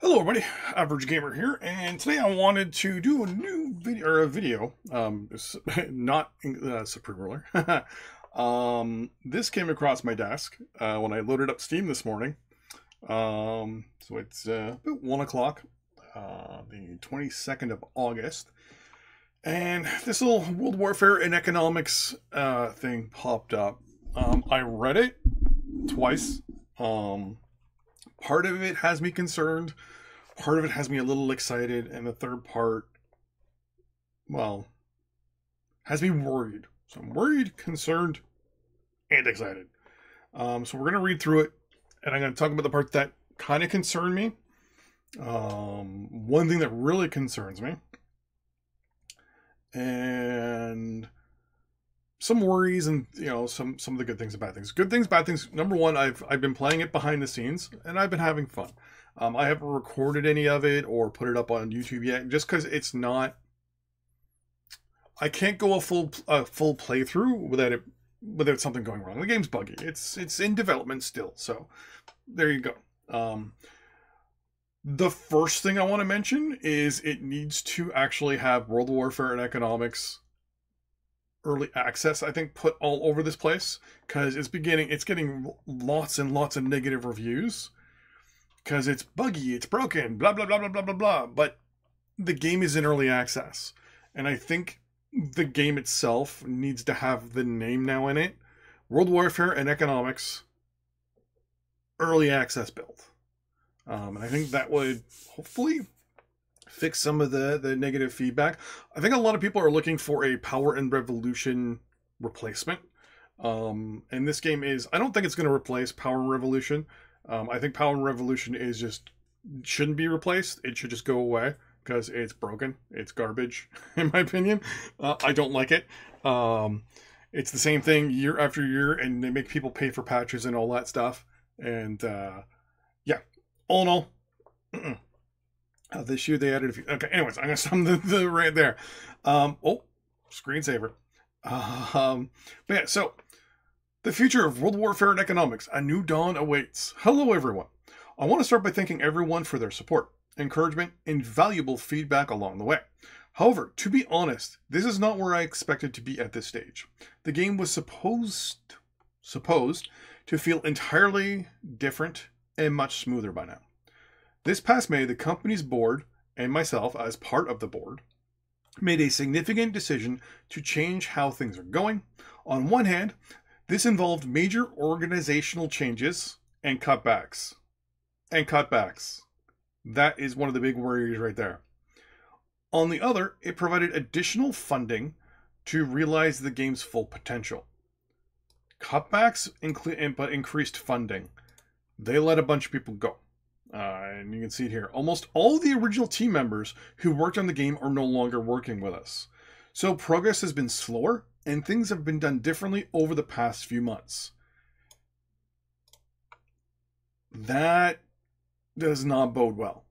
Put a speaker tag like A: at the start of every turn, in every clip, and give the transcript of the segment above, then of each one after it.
A: Hello, everybody. Average Gamer here, and today I wanted to do a new video, it's not Supreme Ruler. This came across my desk when I loaded up Steam this morning. So it's about 1 o'clock, the 22nd of August, and this little World Warfare and Economics thing popped up. I read it twice. Part of it has me concerned, part of it has me a little excited, and the third part, well, has me worried. So I'm worried, concerned, and excited. So we're going to read through it, and I'm going to talk about the part that kind of concerned me. One thing that really concerns me, and some worries, and some of the good things and bad things. Good things, bad things. Number one, I've been playing it behind the scenes, and I've been having fun. I haven't recorded any of it or put it up on YouTube yet, just because it's not. I can't go a full playthrough without something going wrong. The game's buggy. It's in development still, so there you go. The first thing I want to mention is it needs to actually have World Warfare and Economics early access, I think, put all over this place, because it's getting lots and lots of negative reviews because it's buggy, it's broken, blah blah blah blah blah blah blah. But the game is in early access, and I think the game itself needs to have the name now in it: World Warfare and Economics Early Access Build. And I think that would hopefully fix some of the negative feedback. I think a lot of people are looking for a Power and Revolution replacement. And this game is, I don't think it's going to replace Power and Revolution. I think Power and Revolution shouldn't be replaced. It should just go away because it's broken. It's garbage, in my opinion. I don't like it. It's the same thing year after year, and they make people pay for patches and all that stuff. And yeah, all in all, this year they added a few. Okay, anyways, I'm gonna sum the right there. Oh, screensaver. But yeah, so the future of World Warfare and Economics: A New Dawn awaits. Hello, everyone. I want to start by thanking everyone for their support, encouragement, and valuable feedback along the way. However, to be honest, this is not where I expected to be at this stage. The game was supposed to feel entirely different and much smoother by now. This past May, the company's board, and myself as part of the board, made a significant decision to change how things are going. On one hand, this involved major organizational changes and cutbacks. That is one of the big worries right there. On the other, it provided additional funding to realize the game's full potential. Cutbacks but increased funding. They let a bunch of people go. And you can see it here. Almost all the original team members who worked on the game are no longer working with us. So progress has been slower, and things have been done differently over the past few months. That does not bode well.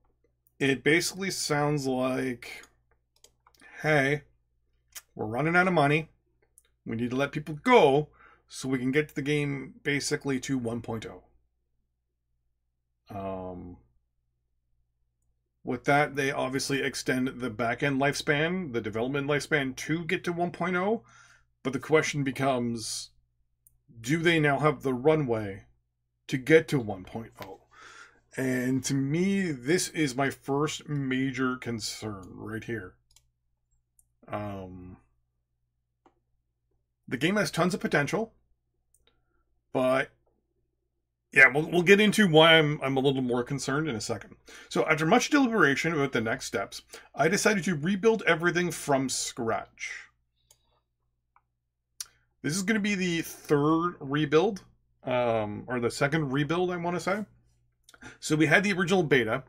A: It basically sounds like, hey, we're running out of money. We need to let people go so we can get the game basically to 1.0. With that, they obviously extend the back-end lifespan, the development lifespan, to get to 1.0. But the question becomes, do they now have the runway to get to 1.0? And to me, this is my first major concern right here. The game has tons of potential, but yeah, we'll get into why I'm a little more concerned in a second. So after much deliberation about the next steps, I decided to rebuild everything from scratch. This is going to be the third rebuild, or the second rebuild, I want to say. So we had the original beta.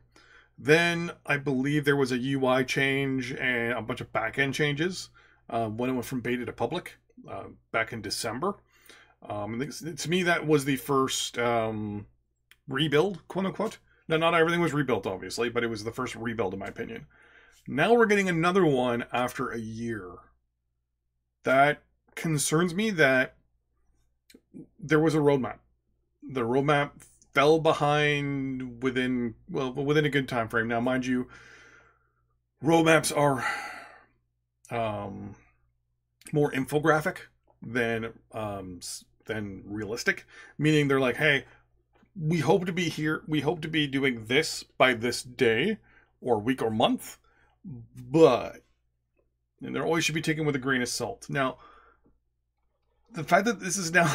A: Then I believe there was a UI change and a bunch of back-end changes when it went from beta to public back in December. To me, that was the first rebuild, quote unquote. Now, not everything was rebuilt, obviously, but it was the first rebuild, in my opinion. Now we're getting another one after a year. That concerns me that there was a roadmap. The roadmap fell behind within a good time frame. Now, mind you, roadmaps are more infographic than realistic, meaning they're like, hey, we hope to be here, we hope to be doing this by this day or week or month, but, and they're always should be taken with a grain of salt. Now, the fact that this is now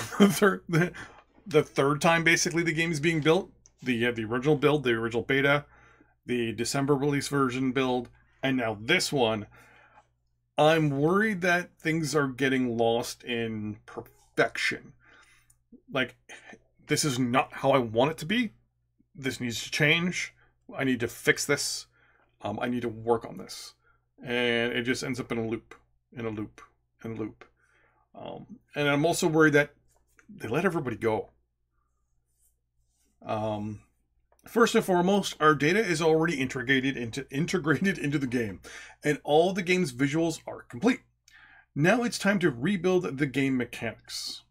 A: the third time basically the game is being built, the original build, the original beta, the December release version build, and now this one, I'm worried that things are getting lost in perfection. Like, this is not how I want it to be. This needs to change. I need to fix this. I need to work on this. And it just ends up in a loop, in a loop, in a loop. And I'm also worried that they let everybody go. First and foremost, our data is already integrated into the game, and all the game's visuals are complete. Now it's time to rebuild the game mechanics.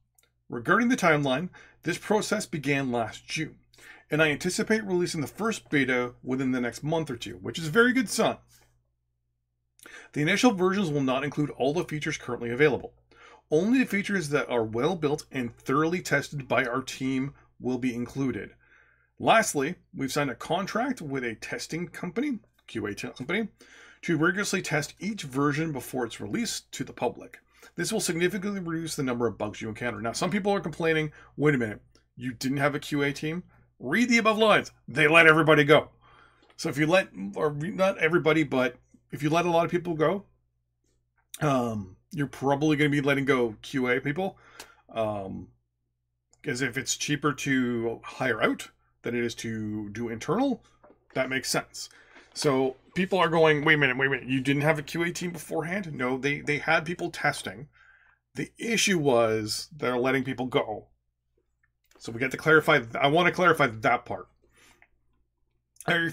A: Regarding the timeline, this process began last June, and I anticipate releasing the first beta within the next month or two, which is a very good sign. The initial versions will not include all the features currently available. Only the features that are well built and thoroughly tested by our team will be included. Lastly, we've signed a contract with a testing company, QA company, to rigorously test each version before it's released to the public. This will significantly reduce the number of bugs you encounter. Now, some people are complaining, wait a minute, you didn't have a QA team? Read the above lines. They let everybody go. So if you let, or not everybody, but if you let a lot of people go, you're probably going to be letting go QA people. Because if it's cheaper to hire out than it is to do internal, that makes sense. So people are going, wait a minute, you didn't have a QA team beforehand? No, they had people testing. The issue was they're letting people go. So we got to clarify, I want to clarify that part. Your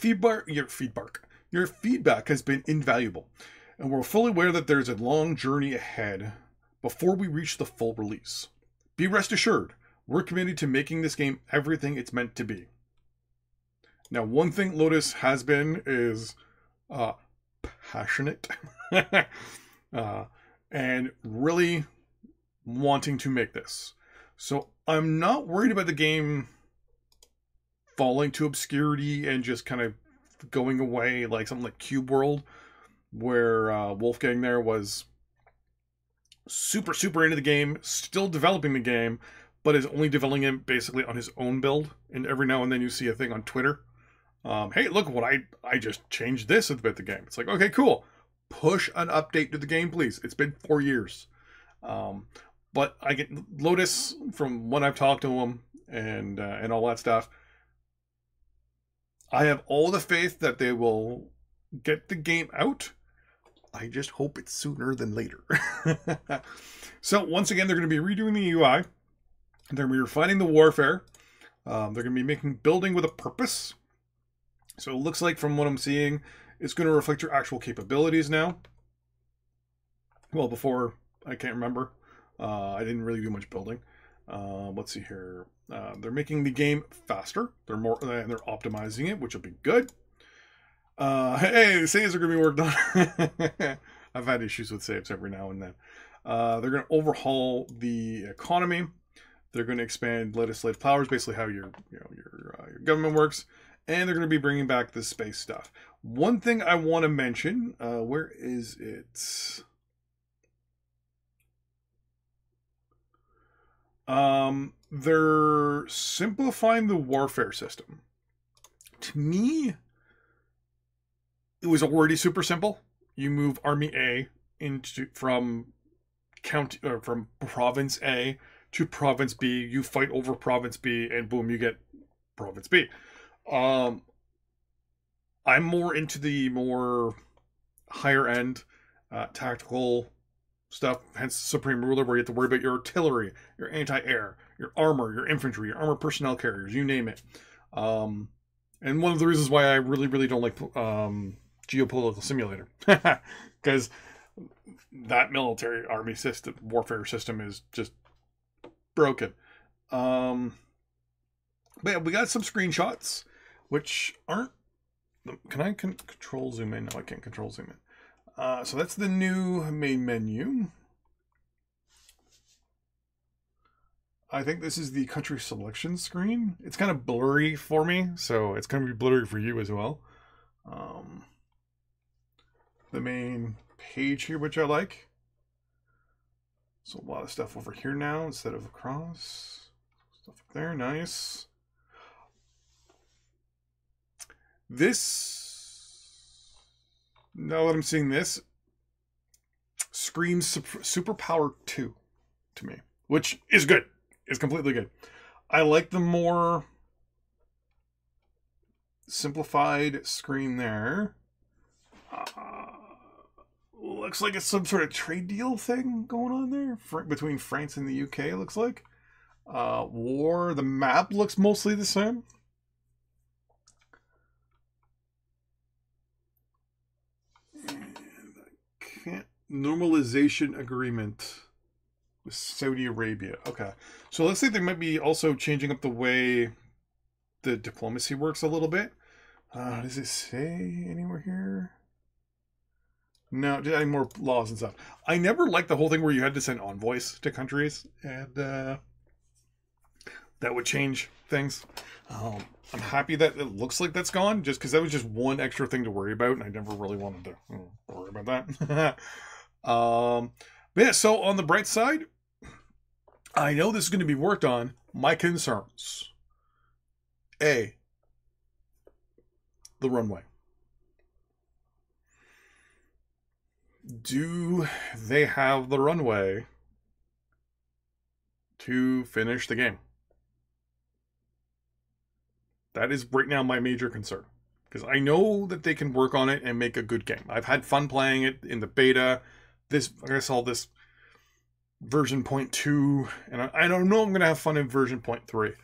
A: feedback has been invaluable, and we're fully aware that there's a long journey ahead before we reach the full release. Be rest assured, we're committed to making this game everything it's meant to be. Now, one thing Lotus has been is passionate and really wanting to make this. So I'm not worried about the game falling to obscurity and just kind of going away like something like Cube World, where Wolfgang there was super into the game, still developing the game, but is only developing it basically on his own build. And every now and then you see a thing on Twitter. Hey, look what I just changed this about the game. It's like, okay, cool. Push an update to the game, please. It's been 4 years. But I get Lotus, from when I've talked to him and all that stuff, I have all the faith that they will get the game out. I just hope it's sooner than later. So once again, they're going to be redoing the UI. They're going to be refining the warfare. They're going to be making building with a purpose. So it looks like, from what I'm seeing, it's going to reflect your actual capabilities now. Well, before, I can't remember. I didn't really do much building. Let's see here. They're making the game faster. They're optimizing it, which will be good. Hey, saves are going to be worked on. I've had issues with saves every now and then. They're going to overhaul the economy. They're going to expand legislative powers, basically how your government works. And they're going to be bringing back the space stuff. One thing I want to mention, where is it? They're simplifying the warfare system. To me, it was already super simple. You move Army A from Province A to Province B. You fight over Province B, and boom, you get Province B. I'm more into the more higher end tactical stuff, hence Supreme Ruler, where you have to worry about your artillery, your anti-air, your armor, your infantry, your armored personnel carriers, you name it. And one of the reasons why I really don't like Geopolitical Simulator, because that military army system, warfare system, is just broken. But yeah, we got some screenshots, which aren't. Can I control zoom in? No, I can't control zoom in. So that's the new main menu. I think this is the country selection screen. It's kind of blurry for me, so it's going to be blurry for you as well. The main page here, which I like. So a lot of stuff over here now instead of across. Stuff up there, nice. This, now that I'm seeing this, screams Superpower 2 to me, which is good. It's completely good. I like the more simplified screen there. Looks like it's some sort of trade deal thing going on there between France and the UK, it looks like. The map looks mostly the same. Normalization agreement with Saudi Arabia. Okay. So let's say they might be also changing up the way the diplomacy works a little bit. Does it say anywhere here? No, any more laws and stuff. I never liked the whole thing where you had to send envoys to countries, and that would change things. I'm happy that it looks like that's gone, just because that was just one extra thing to worry about, and I never really wanted to worry about that. But yeah, so on the bright side, I know this is going to be worked on. My concerns. A, the runway. Do they have the runway to finish the game? That is right now my major concern. Because I know that they can work on it and make a good game. I've had fun playing it in the beta. I saw this version 0.2, and I don't know I'm going to have fun in version 0.3.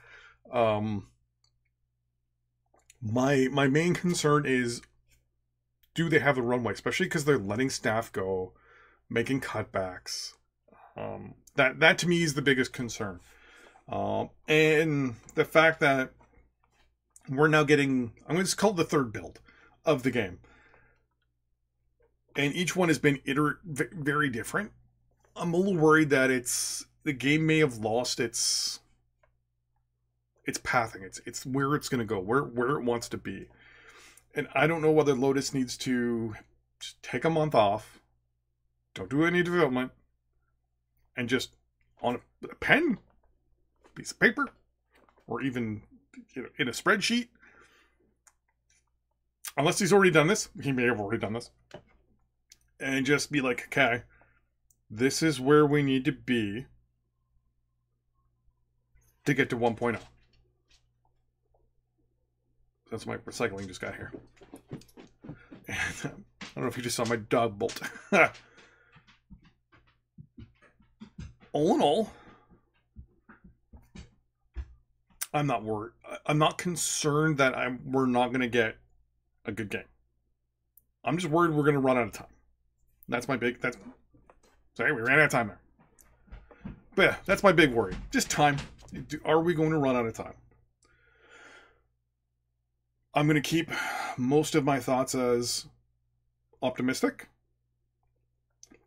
A: My main concern is, do they have the runway? Especially because they're letting staff go, making cutbacks. That to me is the biggest concern. And the fact that we're now getting, I'm going to call it the third build of the game. And each one has been very different. I'm a little worried that the game may have lost its pathing. It's where it's going to go, where it wants to be. And I don't know whether Lotus needs to just take a month off, don't do any development, and just on a pen, piece of paper, or even in a spreadsheet. Unless he's already done this, he may have already done this. And just be like, okay, this is where we need to be to get to 1.0. That's my recycling just got here. And, I don't know if you just saw my dog bolt. All in all, I'm not worried. I'm not concerned that we're not going to get a good game. I'm just worried we're going to run out of time. Sorry, we ran out of time there. But yeah, that's my big worry. Just time. Are we going to run out of time? I'm going to keep most of my thoughts as optimistic,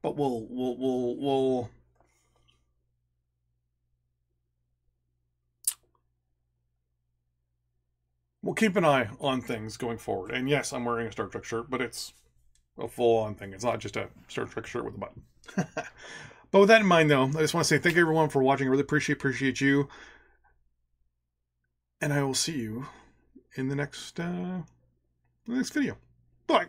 A: but we'll keep an eye on things going forward. And yes, I'm wearing a Star Trek shirt, but it's a full-on thing. It's not just a Star Trek shirt with a button. But with that in mind, though, I just want to say thank you everyone for watching. I really appreciate you. And I will see you in the next video. Bye.